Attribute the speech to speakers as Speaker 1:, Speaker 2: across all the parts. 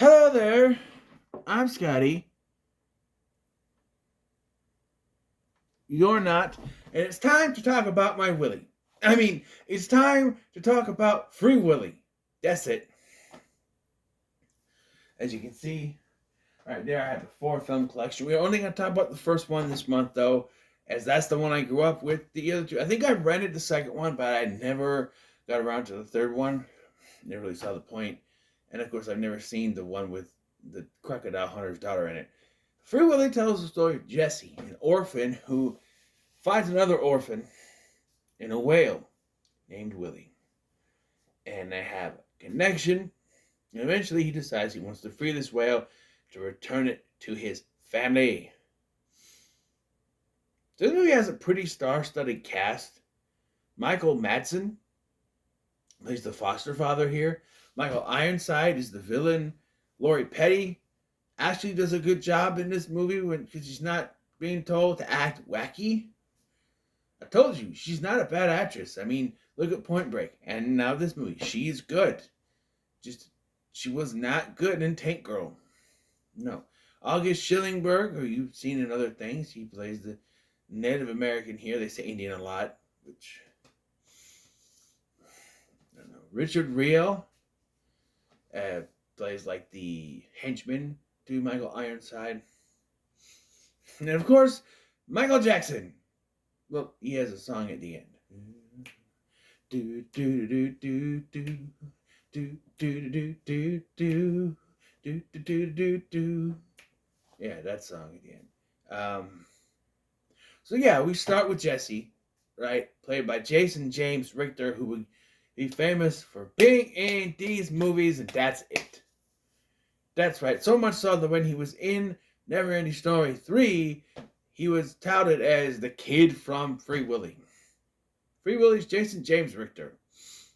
Speaker 1: Hello there. I'm Scotty. You're not. And it's time to talk about my Willy. It's time to talk about Free Willy. That's it. As you can see, right there, I have the four film collection. We're only going to talk about the first one this month, though, as that's the one I grew up with. The other two, I think I rented the second one, but I never got around to the third one. Never really saw the point. And of course, I've never seen the one with the crocodile hunter's daughter in it. Free Willy tells the story of Jesse, an orphan who finds another orphan in a whale named Willy. And they have a connection. And eventually he decides he wants to free this whale to return it to his family. This movie has a pretty star-studded cast. Michael Madsen plays the foster father here. Michael Ironside is the villain. Lori Petty actually does a good job in this movie because she's not being told to act wacky. I told you, she's not a bad actress. Look at Point Break. And now this movie. She's good. She was not good in Tank Girl. No. August Schillingberg, who you've seen in other things, he plays the Native American here. They say Indian a lot, which I don't know. Richard Riel plays like the henchman to Michael Ironside. And of course, Michael Jackson. Well, he has a song at the end. Do do do do do do do do do do do do do do. Yeah, that song at the end. So yeah, we start with Jesse, right? Played by Jason James Richter, who would be famous for being in these movies, and that's it. That's right. So much so that when he was in Never Ending Story 3, he was touted as the kid from Free Willy. Free Willy's Jason James Richter.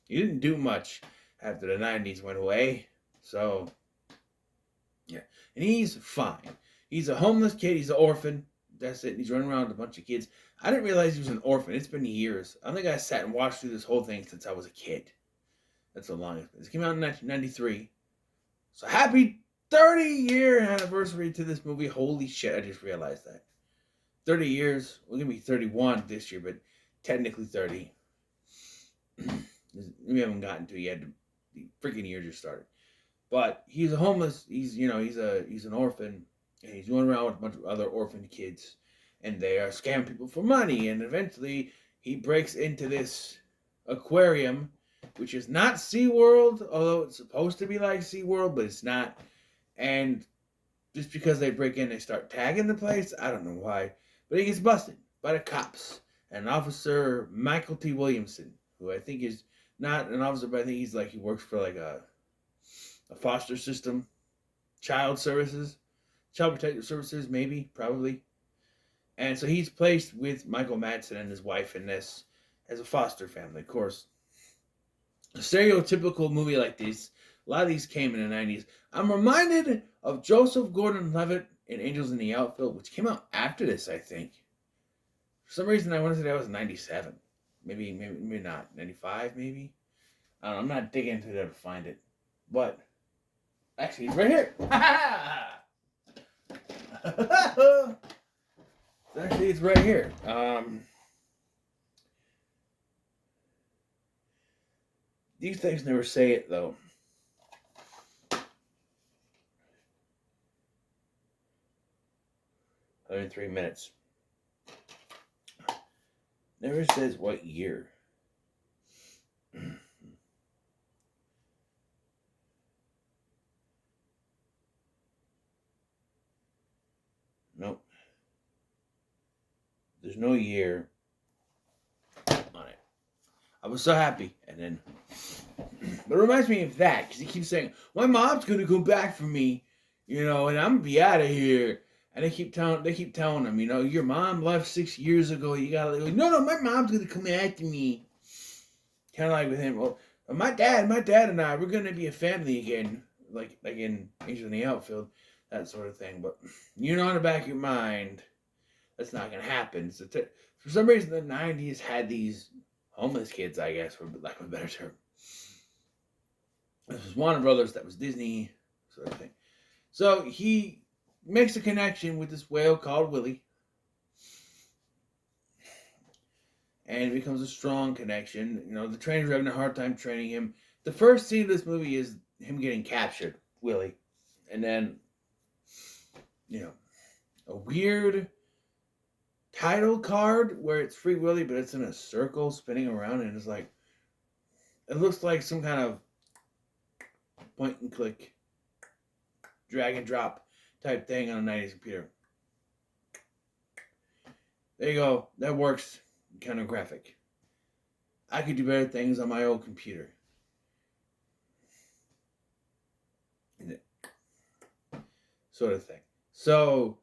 Speaker 1: He didn't do much after the 90s went away. So, yeah. And he's fine. He's a homeless kid. He's an orphan. That's it. He's running around with a bunch of kids. I didn't realize he was an orphan. It's been years. I don't think I sat and watched through this whole thing since I was a kid. That's so long. This came out in 1993. So happy 30-year anniversary to this movie. Holy shit, I just realized that. 30 years. We're going to be 31 this year, but technically 30. We haven't gotten to it yet. The freaking year just started. But he's a homeless, he's an orphan, and he's going around with a bunch of other orphan kids, and they are scamming people for money, and eventually he breaks into this aquarium, which is not SeaWorld, although it's supposed to be like SeaWorld, but it's not. And just because they break in, they start tagging the place. I don't know why. But he gets busted by the cops. And Officer Michael T. Williamson, who I think is not an officer, but I think he works for like a foster system, child protective services, maybe, probably. And so he's placed with Michael Madsen and his wife in this as a foster family. Of course, a stereotypical movie like this, a lot of these came in the 90s. I'm reminded of Joseph Gordon-Levitt in Angels in the Outfield, which came out after this, I think. For some reason, I want to say that was 97. Maybe not. 95, maybe? I don't know. I'm not digging into there to find it. But, actually, it's right here. Actually, it's right here. These things never say it, though. In 3 minutes. Never says what year. Nope. There's no year on it. I was so happy, and then, but it reminds me of that because he keeps saying, "My mom's gonna come back for me, and I'm gonna be out of here." And they keep telling him, your mom left 6 years ago. You gotta go. No, my mom's gonna come after me. Kind of like with him. Well, my dad and I, we're gonna be a family again, like in Angel in the Outfield, that sort of thing. But in the back of your mind, that's not gonna happen. So for some reason, the 90s had these homeless kids, I guess, for lack of a better term. This was Warner Brothers. That was Disney. sort of thing. So he makes a connection with this whale called Willy, and it becomes a strong connection. You know, the trainers are having a hard time training him. The first scene of this movie is him getting captured, Willy, and then, you know, a weird title card where it's Free Willy, but it's in a circle spinning around, and it's like, it looks like some kind of point and click, drag and drop type thing on a 90s computer. There you go. That works. Kind of graphic. I could do better things on my old computer. Sort of thing. So,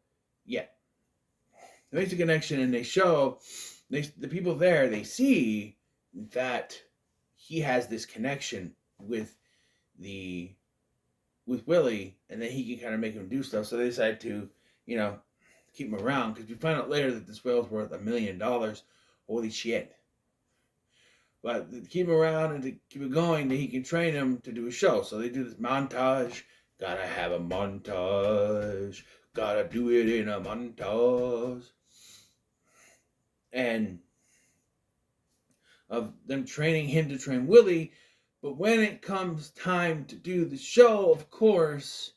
Speaker 1: yeah. It makes a connection, and they show, the people there, they see that he has this connection with Willy, and then he can kind of make him do stuff. So they decide to, you know, keep him around, because we find out later that this whale's worth $1 million. Holy shit. But to keep him around and to keep it going, that he can train him to do a show. So they do this montage. Gotta have a montage. Gotta do it in a montage. And of them training him to train Willy. But when it comes time to do the show, of course,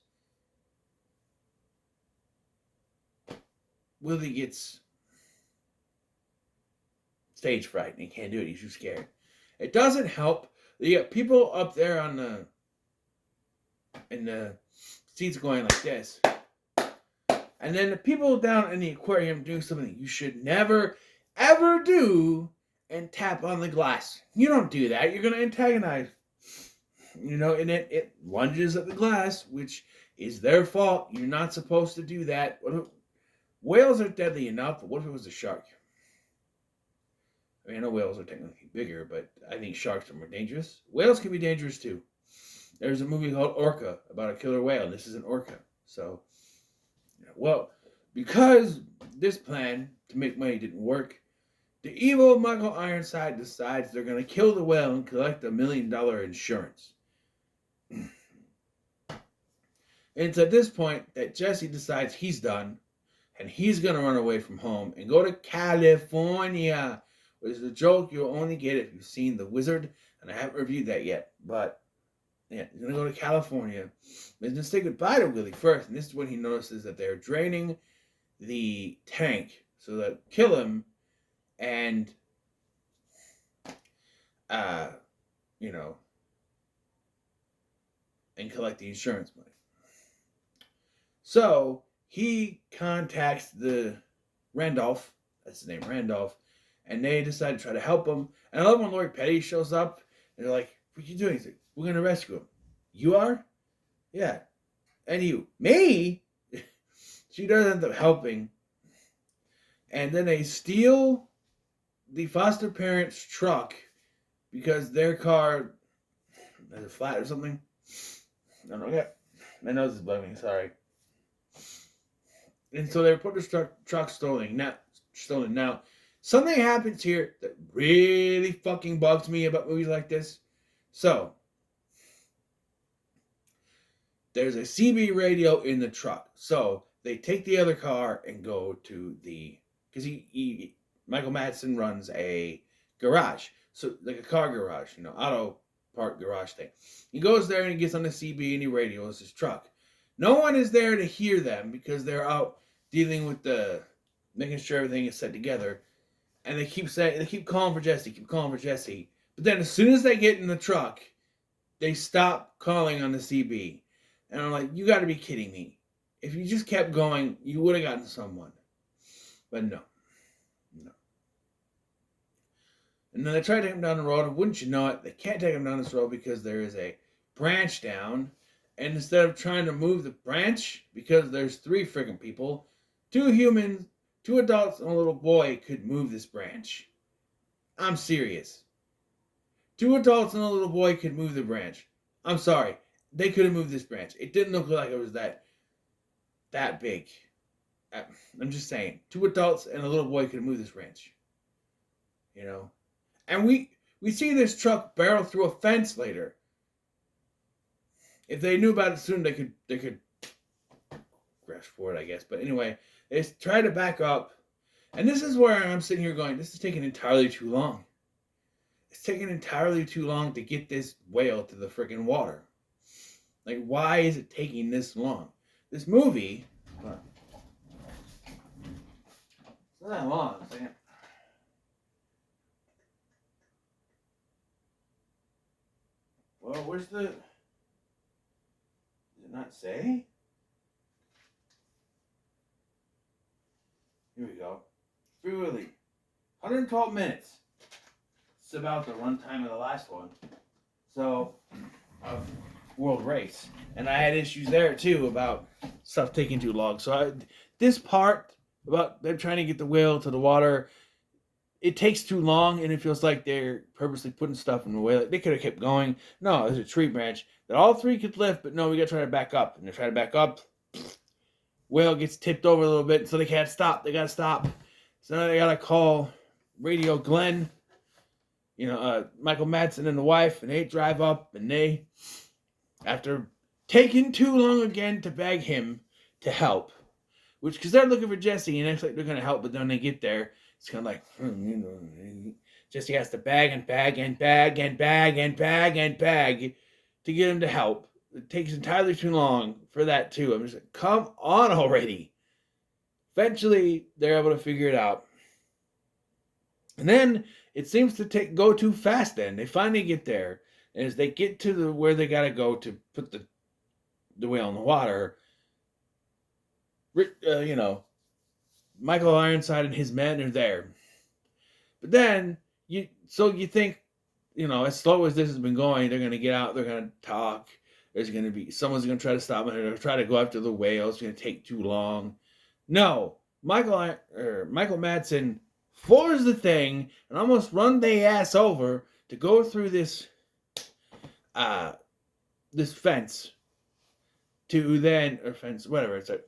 Speaker 1: Willy gets stage fright and he can't do it. He's too scared. It doesn't help. You got people up there in the seats going like this. And then the people down in the aquarium doing something you should never, ever do, and tap on the glass. You don't do that. You're going to antagonize. You know, and it lunges at the glass, which is their fault. You're not supposed to do that. Whales are deadly enough, but what if it was a shark? I mean, I know whales are technically bigger, but I think sharks are more dangerous. Whales can be dangerous too. There's a movie called Orca about a killer whale. This is an orca. So, well, because this plan to make money didn't work, the evil Michael Ironside decides they're going to kill the whale and collect $1 million insurance. And it's at this point that Jesse decides he's done, and he's going to run away from home and go to California. Which is a joke you'll only get if you've seen The Wizard, and I haven't reviewed that yet. But, yeah, he's going to go to California. He's going to say goodbye to Willy first, and this is when he notices that they're draining the tank so that kill him and, you know, and collect the insurance money. So, he contacts the Randolph, that's the name, Randolph, and they decide to try to help him. And I love when Lori Petty shows up, and they're like, what are you doing? He's like, we're going to rescue him. You are? Yeah. And you? Me? She does end up helping. And then they steal the foster parents' truck because their car is flat or something. I don't know. Yeah. My nose is bugging, sorry. And so they put the truck stolen. Now, something happens here that really fucking bugs me about movies like this. So, there's a CB radio in the truck. So, they take the other car and go to because Michael Madsen runs a garage. So, like a car garage, auto part garage thing. He goes there and he gets on the CB and he radios his truck. No one is there to hear them because they're out dealing with making sure everything is set together. And they keep calling for Jesse, But then as soon as they get in the truck, they stop calling on the CB. And I'm like, you got to be kidding me. If you just kept going, you would have gotten someone. But no. And then they try to take him down the road, and wouldn't you know it, they can't take him down this road because there is a branch down. And instead of trying to move the branch, because there's 3 freaking people, 2 humans, 2 adults, and a little boy could move this branch. I'm serious. 2 adults and a little boy could move the branch. I'm sorry. They could have moved this branch. It didn't look like it was that big. I'm just saying. 2 adults and a little boy could move this branch. And we see this truck barrel through a fence later. if they knew about it soon, they could rush for it, I guess. But anyway, they try to back up, and this is where I'm sitting here going, this is taking entirely too long. It's taking entirely too long to get this whale to the freaking water. Like, why is it taking this long? This movie, it's not that long. It's like, well, where's the? Does it not say? Here we go. Free Willy, 112 minutes. It's about the runtime of the last one. So, of World Race, and I had issues there too about stuff taking too long. So this part about them trying to get the whale to the water, it takes too long, and it feels like they're purposely putting stuff in the way. Like they could have kept going. No, there's a tree branch that all three could lift, but no, we got to try to back up. And they're trying to back up. Whale gets tipped over a little bit, so they can't stop. They got to stop. So now they got to call Radio Glenn, Michael Madsen and the wife, and they drive up, and they, after taking too long again to beg him to help, because they're looking for Jesse, and it's like they're going to help, but then when they get there, it's kind of like, Jesse has to bag and bag and bag and bag and bag and bag to get him to help. It takes entirely too long for that too. I'm just like, come on already. Eventually, they're able to figure it out. And then it seems to go too fast then. They finally get there. And as they get to where they got to go to put the whale in the water, Michael Ironside and his men are there. But then, you think, as slow as this has been going, they're going to get out, they're going to talk. There's going to be, someone's going to try to stop them, they're going to try to go after the whale. It's going to take too long. No, Michael Madsen floors the thing and almost run their ass over to go through this fence to then, or fence, whatever it's like.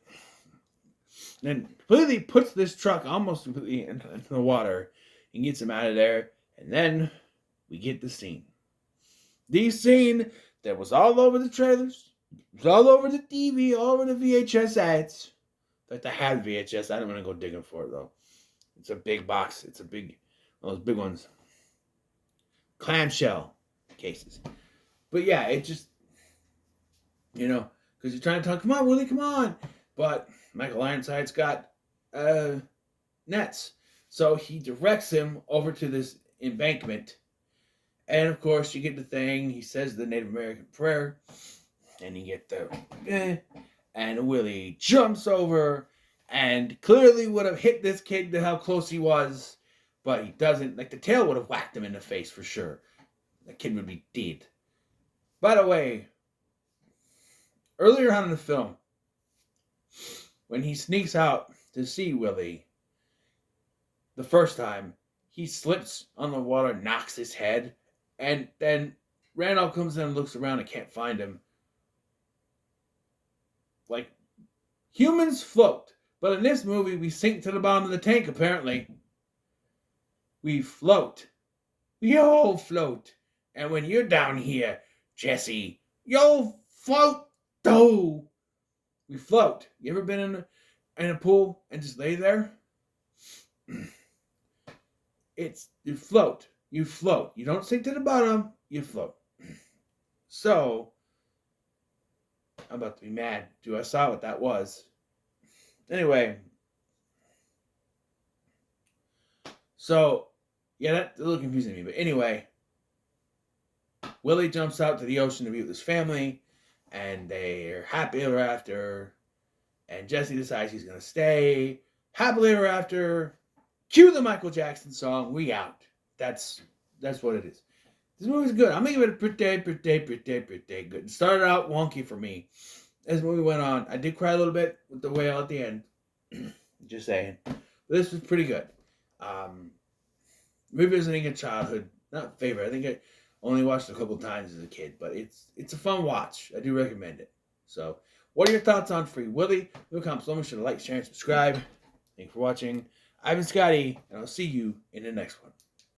Speaker 1: Then completely puts this truck almost completely into the water and gets him out of there. And then we get the scene. The scene that was all over the trailers, it was all over the TV, all over the VHS ads. In fact, I had VHS. I don't want to go digging for it, though. It's a big box. It's one of those big ones. Clamshell cases. But yeah, it just, because you're trying to talk, come on, Willy, come on. But Michael Ironside's got nets. So he directs him over to this embankment. And of course, you get the thing. He says the Native American prayer. And you get the, and Willy jumps over and clearly would have hit this kid to how close he was. But he doesn't. Like, the tail would have whacked him in the face for sure. The kid would be dead. By the way, earlier on in the film, when he sneaks out to see Willy the first time, he slips on the water, knocks his head, and then Randolph comes in and looks around and can't find him. Like, humans float, but in this movie, we sink to the bottom of the tank, apparently. We float. We all float. And when you're down here, Jesse, you'll float too. We float. You ever been in a pool and just lay there? You float. You float. You don't sink to the bottom. You float. So, I'm about to be mad. I saw what that was. Anyway. So, yeah, that's a little confusing to me. But anyway, Willy jumps out to the ocean to be with his family. And they're happy ever after. And Jesse decides he's going to stay. Happily ever after. Cue the Michael Jackson song. We out. That's what it is. This movie's good. I'm going to give it a pretty good. It started out wonky for me. As the movie went on, I did cry a little bit with the whale at the end. Just saying. But this was pretty good. Revisiting a childhood. Not favorite. I think I only watched it a couple times as a kid. But it's a fun watch. I do recommend it. So, what are your thoughts on Free Willy? Leave a comment below. Make sure to like, share, and subscribe. Thank you for watching. I've been Scotty, and I'll see you in the next one.